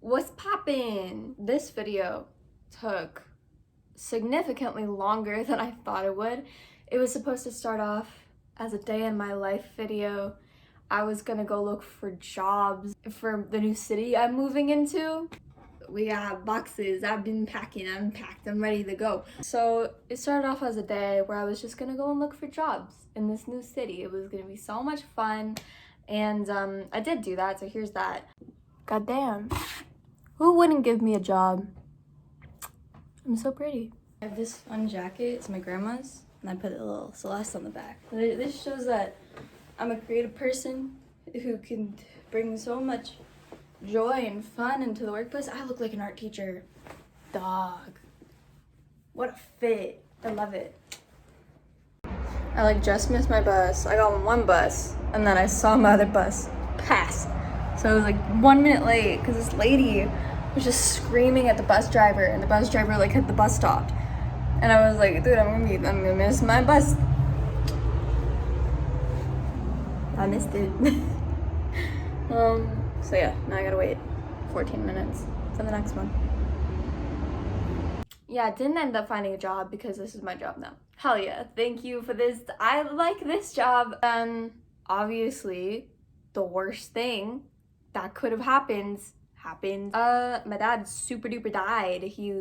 What's poppin'? This video took significantly longer than I thought it would. It was supposed to start off as a day in my life video. I was gonna go look for jobs for the new city I'm moving into. We got boxes, I've been packing, I'm packed, I'm ready to go. So it started off as a day where I was just gonna go and look for jobs in this new city. It was gonna be so much fun, and I did do that, so here's that. Goddamn. Who wouldn't give me a job? I'm so pretty. I have this fun jacket, it's my grandma's, and I put a little Celeste on the back. This shows that I'm a creative person who can bring so much joy and fun into the workplace. I look like an art teacher. Dog. What a fit. I love it. I just missed my bus. I got on one bus, and then I saw my other bus pass. So I was 1 minute late because this lady was just screaming at the bus driver, and the bus driver hit the bus stop. And I was like, dude, I'm gonna miss my bus. I missed it. So yeah, now I gotta wait 14 minutes for the next one. Yeah, I didn't end up finding a job because this is my job now. Hell yeah, thank you for this. I like this job. Obviously, the worst thing that could have happened. My dad super duper died. He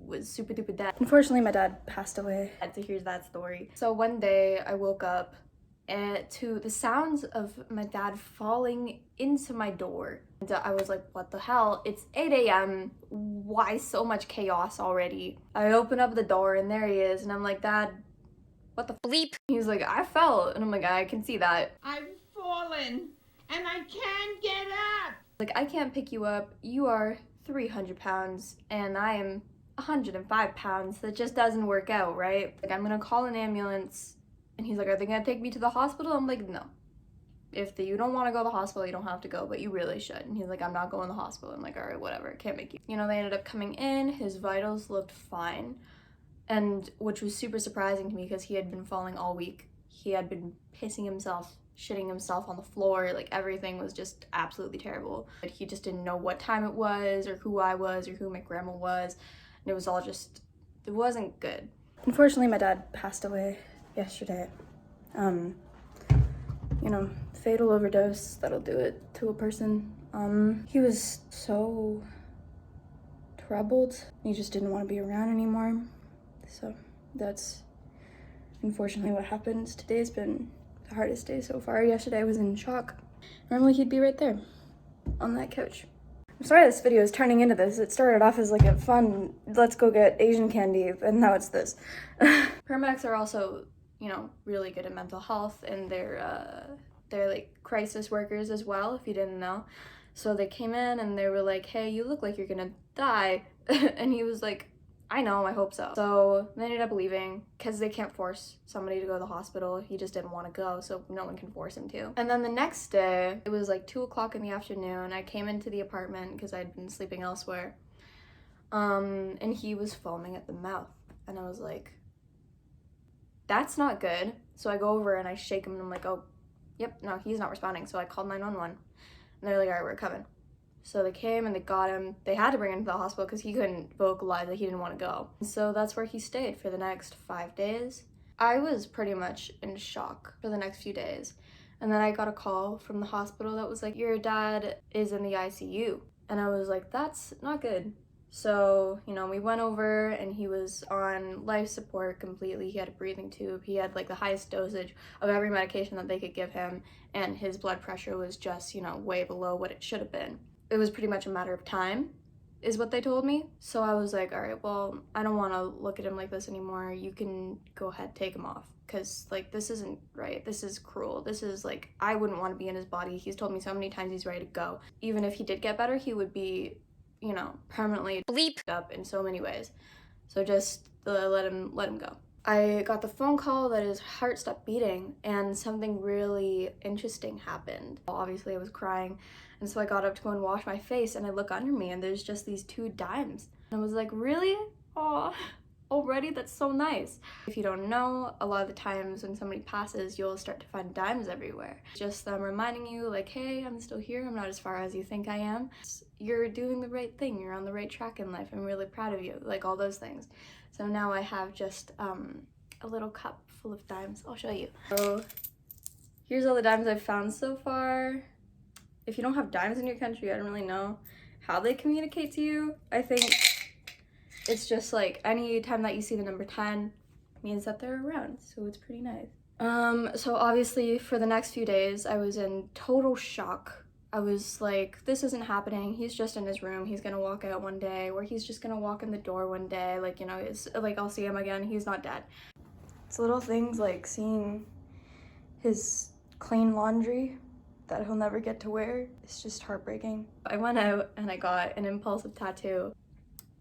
was super duper dead. Unfortunately, my dad passed away. So here's that story. So one day I woke up to the sounds of my dad falling into my door. And I was like, what the hell? It's 8 a.m. Why so much chaos already? I open up the door and there he is, and I'm like, Dad, what the bleep? He's like, I fell. And I'm like, I can see that. I've fallen and I can't get up. I can't pick you up. You are 300 pounds and I am 105 pounds. That just doesn't work out, right? I'm gonna call an ambulance. And he's like, are they gonna take me to the hospital? I'm like, no. If you don't want to go to the hospital, you don't have to go, but you really should. And he's like, I'm not going to the hospital. I'm like, all right, whatever, can't make you. They ended up coming in, his vitals looked fine. And which was super surprising to me because he had been falling all week. He had been pissing himself, shitting himself on the floor, everything was just absolutely terrible. He just didn't know what time it was or who I was or who my grandma was. And it was all just, it wasn't good. Unfortunately, my dad passed away yesterday. Fatal overdose, that'll do it to a person. He was so troubled. He just didn't want to be around anymore. So that's unfortunately what happened. Today's been the hardest day so far. Yesterday I was in shock. Normally he'd be right there on that couch. I'm sorry this video is turning into this. It started off as a fun, let's go get Asian candy, and now it's this. Paramedics are also, really good at mental health, and they're crisis workers as well, if you didn't know. So they came in and they were like, hey, you look like you're gonna die. And he was like, I know, I hope so. So they ended up leaving because they can't force somebody to go to the hospital. He just didn't want to go, so no one can force him to. And then the next day, it was 2 o'clock in the afternoon. I came into the apartment because I'd been sleeping elsewhere. And he was foaming at the mouth. And I was like, that's not good. So I go over and I shake him and I'm like, oh, yep, no, he's not responding. So I called 911 and they're like, all right, we're coming. So they came and they got him. They had to bring him to the hospital because he couldn't vocalize that he didn't want to go. So that's where he stayed for the next 5 days. I was pretty much in shock for the next few days. And then I got a call from the hospital that was like, your dad is in the ICU. And I was like, that's not good. So, we went over and he was on life support completely. He had a breathing tube. He had the highest dosage of every medication that they could give him. And his blood pressure was just, way below what it should have been. It was pretty much a matter of time, is what they told me. So I was like, all right, well, I don't want to look at him like this anymore. You can go ahead, take him off. Because, this isn't right. This is cruel. This is, I wouldn't want to be in his body. He's told me so many times he's ready to go. Even if he did get better, he would be, permanently bleeped up in so many ways. So just let him go. I got the phone call that his heart stopped beating and something really interesting happened. Obviously I was crying, and so I got up to go and wash my face, and I look under me and there's just these 2 dimes. And I was like, really? Aw, already? That's so nice. If you don't know, a lot of the times when somebody passes, you'll start to find dimes everywhere. Just them reminding you hey, I'm still here, I'm not as far as you think I am. you're doing the right thing, you're on the right track in life, I'm really proud of you, like all those things. So now I have just a little cup full of dimes. I'll show you. So here's all the dimes I've found so far. If you don't have dimes in your country, I don't really know how they communicate to you. I think it's just like any time that you see the number 10 means that they're around, so it's pretty nice. So obviously for the next few days, I was in total shock. I was like, this isn't happening. He's just in his room. He's gonna walk out one day, or he's just gonna walk in the door one day. Like, you know, it's like I'll see him again. He's not dead. It's little things like seeing his clean laundry that he'll never get to wear. It's just heartbreaking. I went out and I got an impulsive tattoo.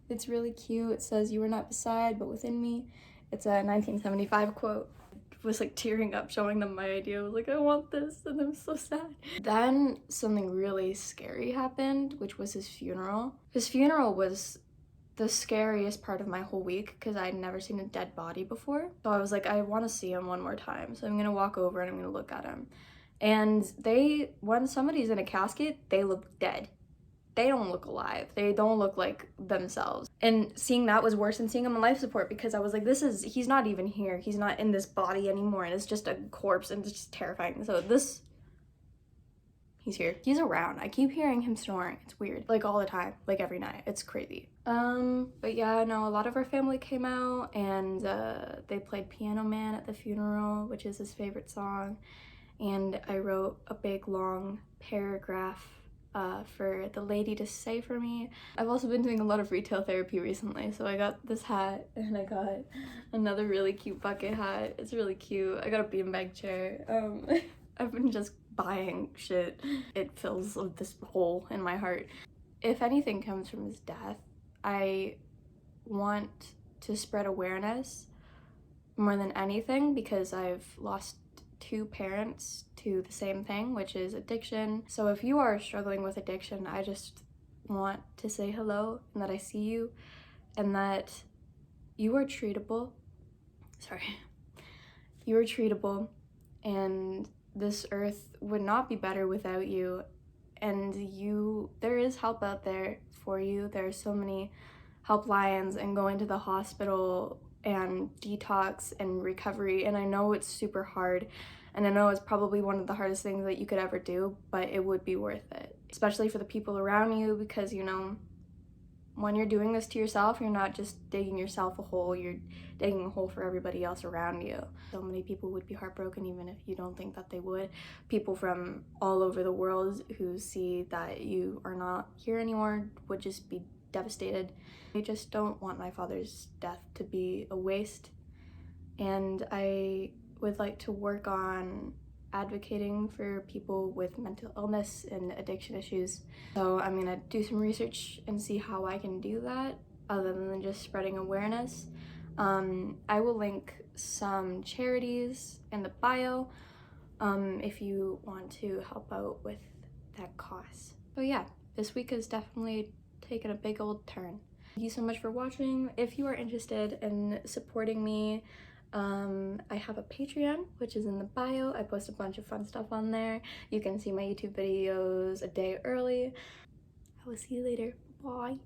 It's really cute. It says, "You were not beside, but within me." It's a 1975 quote. I was like tearing up showing them my idea. I was like, I want this, and I'm so sad. Then something really scary happened, which was his funeral. His funeral was the scariest part of my whole week because I'd never seen a dead body before. So I was like, I want to see him one more time. So I'm gonna walk over and I'm gonna look at him. And when somebody's in a casket, they look dead. They don't look alive. They don't look like themselves. And seeing that was worse than seeing him on life support, because I was like, he's not even here. He's not in this body anymore, and it's just a corpse, and it's just terrifying. So he's here. He's around. I keep hearing him snoring. It's weird. Like all the time, like every night. It's crazy. But yeah, no, a lot of our family came out, and they played Piano Man at the funeral, which is his favorite song. And I wrote a big long paragraph for the lady to say for me. I've also been doing a lot of retail therapy recently, so I got this hat and I got another really cute bucket hat. It's really cute. I got a beanbag chair. I've been just buying shit. It fills this hole in my heart. If anything comes from his death, I want to spread awareness more than anything, because I've lost 2 parents to the same thing, which is addiction. So if you are struggling with addiction, I just want to say hello, and that I see you, and that you are treatable. You are treatable, and this earth would not be better without you. And there is help out there for you. There are so many helplines, and going to the hospital and detox and recovery. And I know it's super hard, and I know it's probably one of the hardest things that you could ever do, but it would be worth it, especially for the people around you, because, you know, when you're doing this to yourself, you're not just digging yourself a hole, you're digging a hole for everybody else around you. So many people would be heartbroken, even if you don't think that they would. People from all over the world who see that you are not here anymore would just be devastated. I just don't want my father's death to be a waste, and I would like to work on advocating for people with mental illness and addiction issues. So I'm gonna do some research and see how I can do that, other than just spreading awareness. I will link some charities in the bio if you want to help out with that cause. So yeah, this week has definitely taken a big old turn. Thank you so much for watching. If you are interested in supporting me, I have a Patreon, which is in the bio. I post a bunch of fun stuff on there. You can see my YouTube videos a day early. I will see you later. Bye.